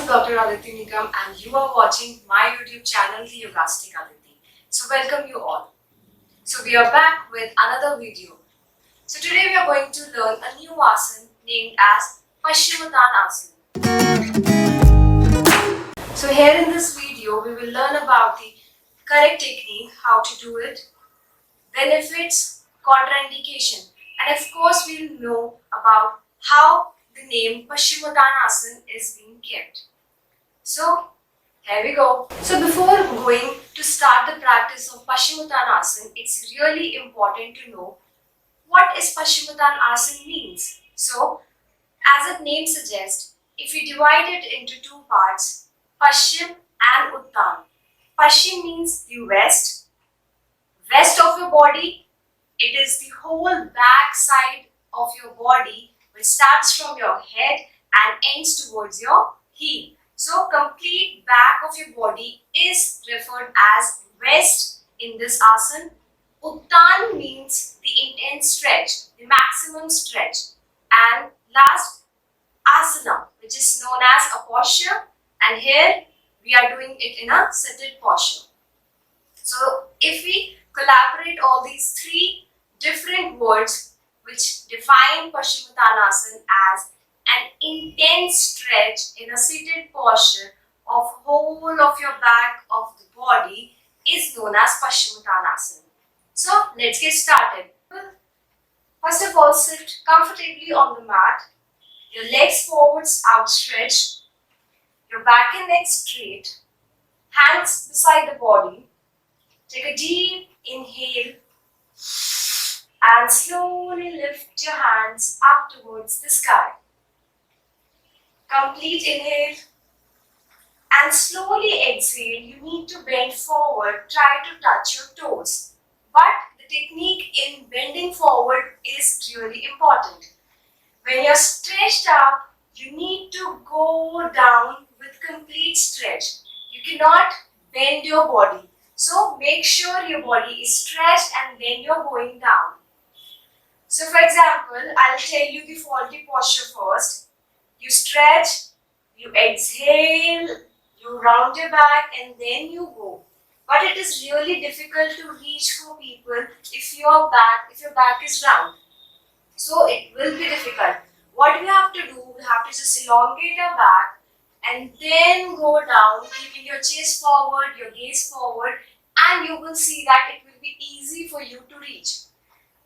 Dr. Aditi Nigam and you are watching my YouTube channel, The Yogastic Aditi. So welcome you all. So we are back with another video. So today we are going to learn a new asana named as Paschimottanasana. So here in this video we will learn about the correct technique, how to do it, benefits, contraindication, and of course we will know about how the name Paschimottanasana is being kept. So here we go. So before going to start the practice of Paschimottanasana, it's really important to know what is Paschimottanasana means. So as its name suggests, if we divide it into two parts, Paschim and Uttan. Paschim means the west of your body. It is the whole back side of your body which starts from your head and ends towards your heel. So complete back of your body is referred as west in this asana. Uttan means the intense stretch, the maximum stretch. And last, asana, which is known as a posture, and here we are doing it in a seated posture. So if we collaborate all these three different words which define Paschimottanasana as an intense stretch in a seated posture of whole of your back of the body is known as Paschimottanasana. So let's get started. First of all, sit comfortably on the mat, your legs forwards outstretched, your back and neck straight, hands beside the body. Take a deep inhale and slowly lift your hands up towards the sky. Complete inhale and slowly exhale. You need to bend forward, try to touch your toes. But the technique in bending forward is really important. When you're stretched up, you need to go down with complete stretch. You cannot bend your body. So make sure your body is stretched and then you're going down. So for example, I'll tell you the faulty posture first. You stretch, you exhale, you round your back and then you go. But it is really difficult to reach for people if your back is round. So it will be difficult. What we have to do, we have to just elongate our back and then go down, keeping your chest forward, your gaze forward, and you will see that it will be easy for you to reach.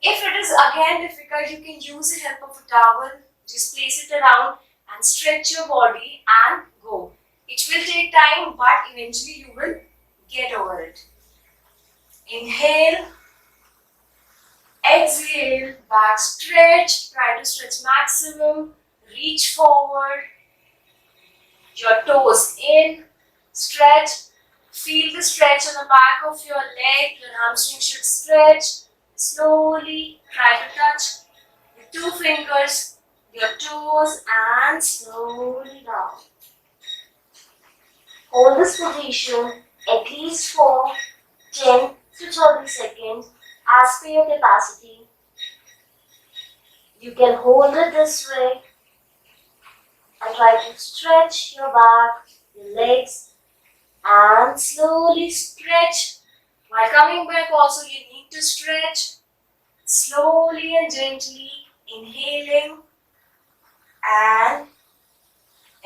If it is again difficult, you can use the help of a towel, just place it around and stretch your body and go. It will take time, but eventually you will get over it. Inhale, exhale, back stretch, try to stretch maximum, reach forward, your toes in, stretch, feel the stretch on the back of your leg, your hamstring should stretch. Slowly try to touch with two fingers, your toes and slowly down. Hold this position at least for 10 to 30 seconds as per your capacity. You can hold it this way and try to stretch your back, your legs and slowly stretch. While coming back also you need to stretch slowly and gently, inhaling and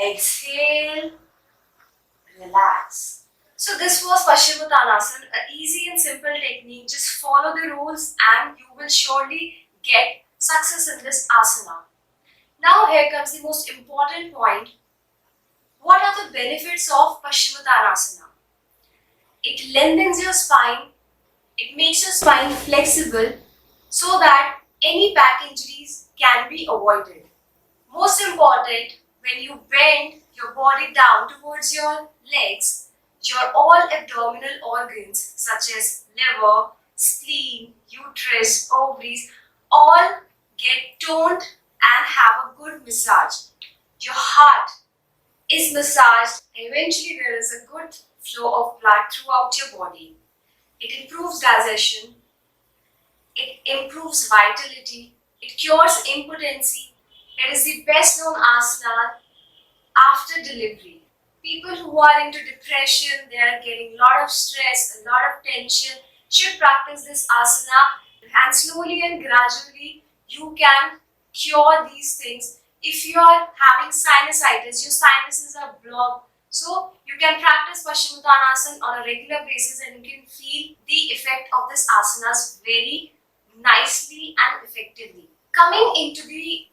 exhale, relax. So this was Paschimottanasana, an easy and simple technique. Just follow the rules and you will surely get success in this asana. Now here comes the most important point. What are the benefits of Paschimottanasana? It lengthens your spine, it makes your spine flexible so that any back injuries can be avoided. Most important, when you bend your body down towards your legs, your all abdominal organs such as liver, spleen, uterus, ovaries all get toned and have a good massage. Your heart is massaged and eventually there is a good flow of blood throughout your body. It improves digestion, it improves vitality, it cures impotency. It is the best known asana after delivery. People who are into depression, they are getting a lot of stress, a lot of tension, should practice this asana, and slowly and gradually you can cure these things. If you are having sinusitis, your sinuses are blocked, so you can practice Paschimottanasana on a regular basis and you can feel the effect of this asanas very nicely and effectively. Coming into the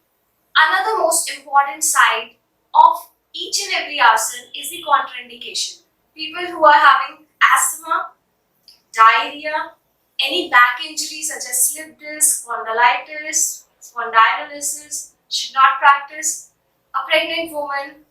another most important side of each and every asana is the contraindication. People who are having asthma, diarrhea, any back injury such as slip disc, spondylitis, spondylolysis should not practice. A pregnant woman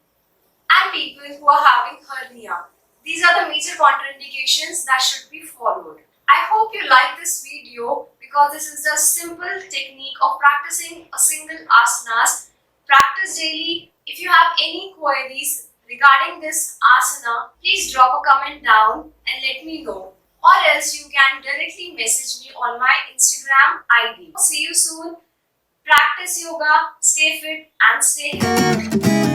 and people who are having hernia. These are the major contraindications that should be followed. I hope you like this video because this is a simple technique of practicing a single asanas. Practice daily. If you have any queries regarding this asana, please drop a comment down and let me know. Or else you can directly message me on my Instagram ID. See you soon. Practice yoga, stay fit and stay healthy.